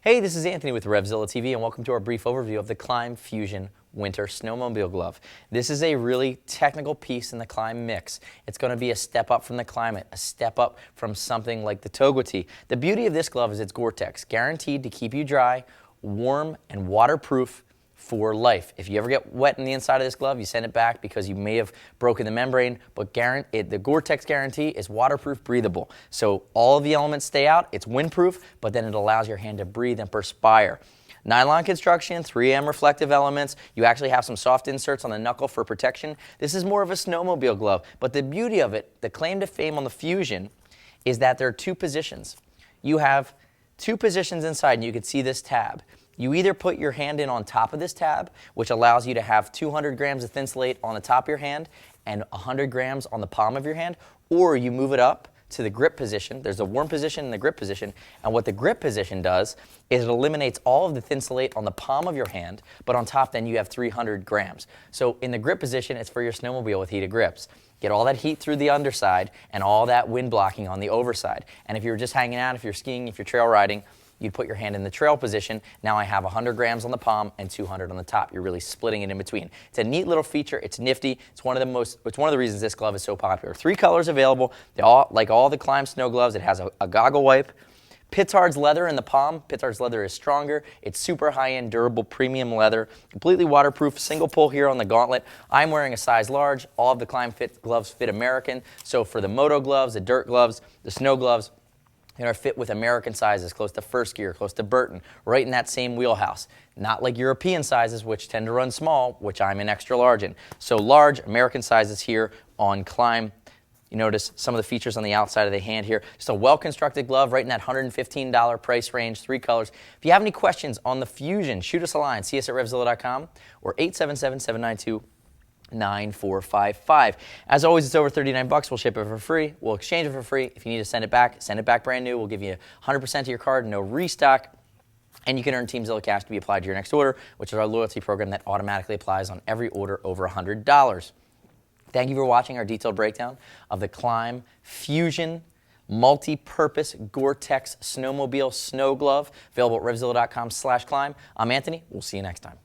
Hey, this is Anthony with RevZilla TV, and welcome to our brief overview of the Klim Fusion Winter Snowmobile Glove. This is a really technical piece in the Klim mix. It's going to be a step up from the Klimate, a step up from something like the Togwotee. The beauty of this glove is it's Gore-Tex, guaranteed to keep you dry, warm, and waterproof for life. If you ever get wet in the inside of this glove, you send it back because you may have broken the membrane, but the Gore-Tex guarantee is waterproof, breathable. So all of the elements stay out, it's windproof, but then it allows your hand to breathe and perspire. Nylon construction, 3M reflective elements. You actually have some soft inserts on the knuckle for protection. This is more of a snowmobile glove, but the beauty of it, the claim to fame on the Fusion, is that there are two positions. You have two positions inside, and you can see this tab. You either put your hand in on top of this tab, which allows you to have 200 grams of Thinsulate on the top of your hand and 100 grams on the palm of your hand, or you move it up to the grip position. There's a warm position and the grip position, and what the grip position does is it eliminates all of the Thinsulate on the palm of your hand, but on top then you have 300 grams. So in the grip position, it's for your snowmobile with heated grips. Get all that heat through the underside and all that wind blocking on the overside. And if you're just hanging out, if you're skiing, if you're trail riding, you'd put your hand in the trail position. Now I have 100 grams on the palm and 200 on the top. You're really splitting it in between. It's a neat little feature. It's nifty. It's one of the reasons this glove is so popular. 3 colors available. They all, like all the Klim snow gloves, it has a goggle wipe. Pittards leather in the palm. Pittards leather is stronger. It's super high-end, durable, premium leather. Completely waterproof. Single pull here on the Gauntlet. I'm wearing a size large. All of the Klim gloves fit American. So for the moto gloves, the dirt gloves, the snow gloves, they are fit with American sizes, close to first gear, close to Burton, right in that same wheelhouse. Not like European sizes, which tend to run small, which I'm an extra large in. So large American sizes here on Klim. You notice some of the features on the outside of the hand here. Just a well-constructed glove right in that $115 price range, 3 colors. If you have any questions on the Fusion, shoot us a line. See us at RevZilla.com or 877-792-9455. As always, it's over 39 bucks. We'll ship it for free. We'll exchange it for free. If you need to send it back brand new. We'll give you 100% of your card, no restock. And you can earn TeamZilla cash to be applied to your next order, which is our loyalty program that automatically applies on every order over $100. Thank you for watching our detailed breakdown of the Klim Fusion multi-purpose Gore-Tex snowmobile snow glove, available at RevZilla.com/Klim. I'm Anthony. We'll see you next time.